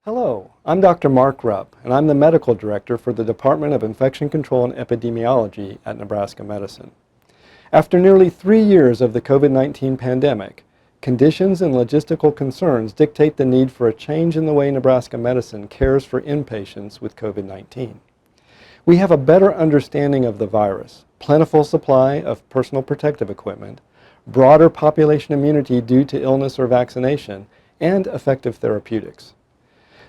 Hello, I'm Dr. Mark Rupp, and I'm the Medical Director for the Department of Infection Control and Epidemiology at Nebraska Medicine. After nearly 3 years of the COVID-19 pandemic, conditions and logistical concerns dictate the need for a change in the way Nebraska Medicine cares for inpatients with COVID-19. We have a better understanding of the virus, plentiful supply of personal protective equipment, broader population immunity due to illness or vaccination, and effective therapeutics.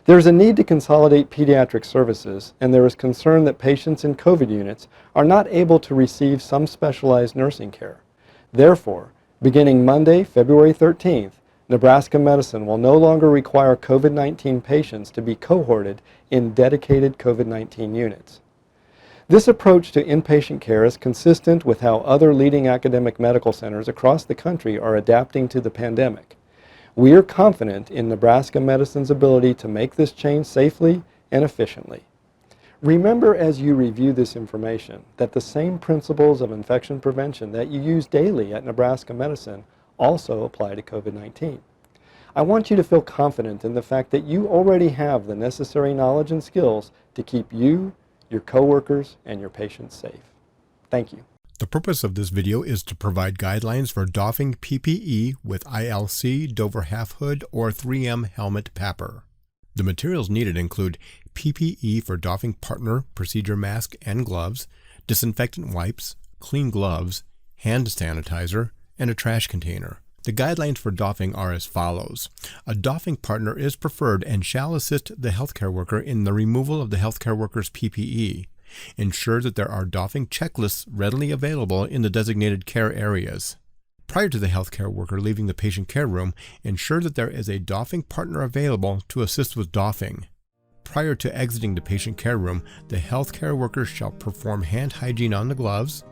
There is a need to consolidate pediatric services, and there is concern that patients in COVID units are not able to receive some specialized nursing care. Therefore, beginning Monday, February 13th, Nebraska Medicine will no longer require COVID-19 patients to be cohorted in dedicated COVID-19 units. This approach to inpatient care is consistent with how other leading academic medical centers across the country are adapting to the pandemic. We are confident in Nebraska Medicine's ability to make this change safely and efficiently. Remember as you review this information that the same principles of infection prevention that you use daily at Nebraska Medicine also apply to COVID-19. I want you to feel confident in the fact that you already have the necessary knowledge and skills to keep you, your coworkers, and your patients safe. Thank you. The purpose of this video is to provide guidelines for doffing PPE with ILC, Dover half hood, or 3M helmet PAPR. The materials needed include PPE for doffing partner, procedure mask and gloves, disinfectant wipes, clean gloves, hand sanitizer, and a trash container. The guidelines for doffing are as follows. A doffing partner is preferred and shall assist the healthcare worker in the removal of the healthcare worker's PPE. Ensure that there are doffing checklists readily available in the designated care areas. Prior to the healthcare worker leaving the patient care room, ensure that there is a doffing partner available to assist with doffing. Prior to exiting the patient care room, the healthcare worker shall perform hand hygiene on the gloves,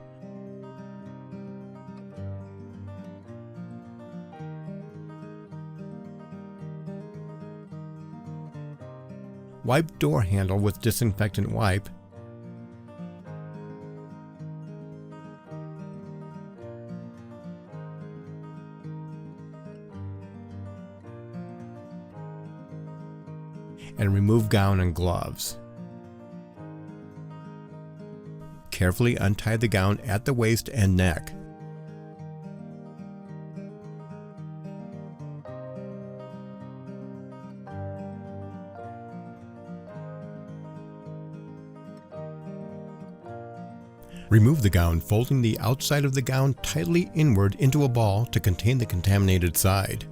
wipe door handle with disinfectant wipe, and remove gown and gloves. Carefully untie the gown at the waist and neck. Remove the gown, folding the outside of the gown tightly inward into a ball to contain the contaminated side.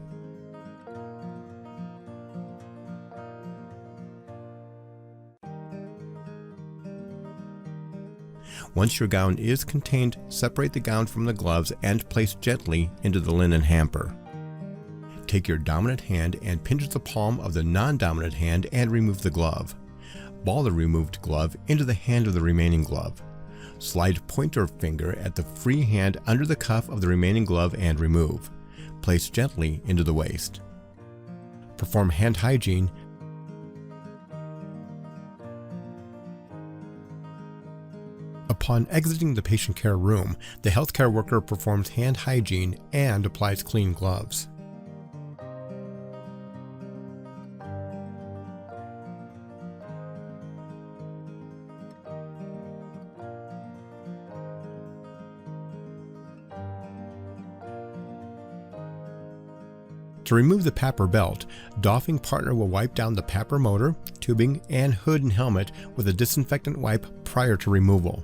Once your gown is contained, separate the gown from the gloves and place gently into the linen hamper. Take your dominant hand and pinch the palm of the non-dominant hand and remove the glove. Ball the removed glove into the hand of the remaining glove. Slide pointer finger at the free hand under the cuff of the remaining glove and remove. Place gently into the waist. Perform hand hygiene. Upon exiting the patient care room, the healthcare worker performs hand hygiene and applies clean gloves. To remove the PAPR belt, doffing partner will wipe down the PAPR motor, tubing, and hood and helmet with a disinfectant wipe prior to removal.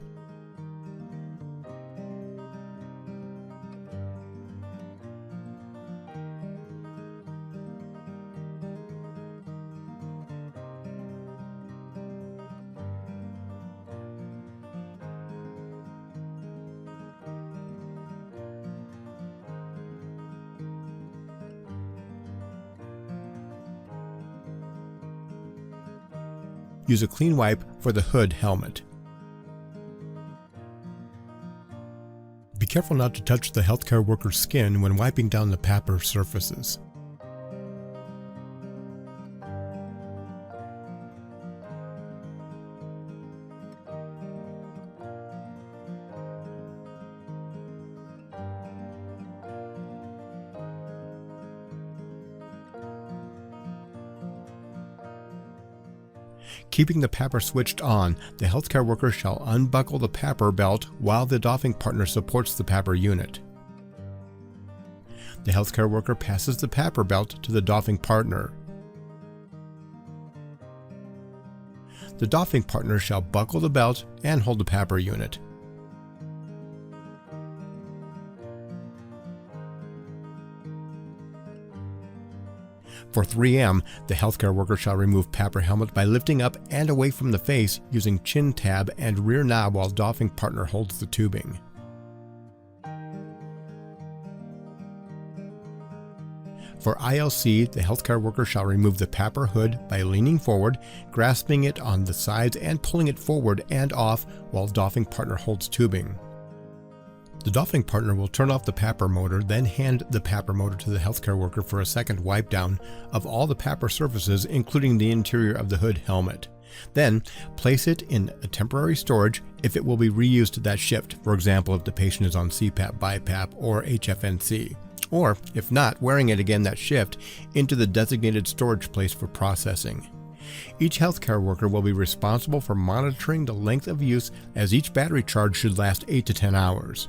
Use a clean wipe for the hood helmet. Be careful not to touch the healthcare worker's skin when wiping down the PAPR surfaces. Keeping the PAPR switched on, the healthcare worker shall unbuckle the PAPR belt while the doffing partner supports the PAPR unit. The healthcare worker passes the PAPR belt to the doffing partner. The doffing partner shall buckle the belt and hold the PAPR unit. For 3M, the healthcare worker shall remove PAPR helmet by lifting up and away from the face using chin tab and rear knob while doffing partner holds the tubing. For ILC, the healthcare worker shall remove the PAPR hood by leaning forward, grasping it on the sides and pulling it forward and off while doffing partner holds tubing. The doffing partner will turn off the PAPR motor, then hand the PAPR motor to the healthcare worker for a second wipe down of all the PAPR surfaces, including the interior of the hood helmet. Then, place it in a temporary storage if it will be reused that shift, for example if the patient is on CPAP, BiPAP, or HFNC. Or, if not, wearing it again that shift into the designated storage place for processing. Each healthcare worker will be responsible for monitoring the length of use, as each battery charge should last 8 to 10 hours.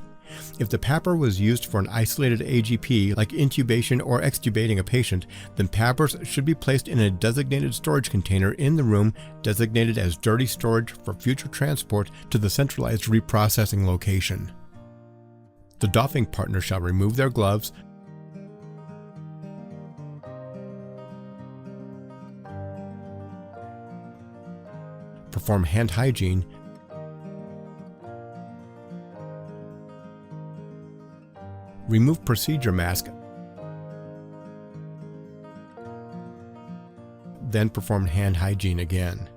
If the PAPR was used for an isolated AGP, like intubation or extubating a patient, then PAPRs should be placed in a designated storage container in the room designated as dirty storage for future transport to the centralized reprocessing location. The doffing partner shall remove their gloves, perform hand hygiene, remove procedure mask, then perform hand hygiene again.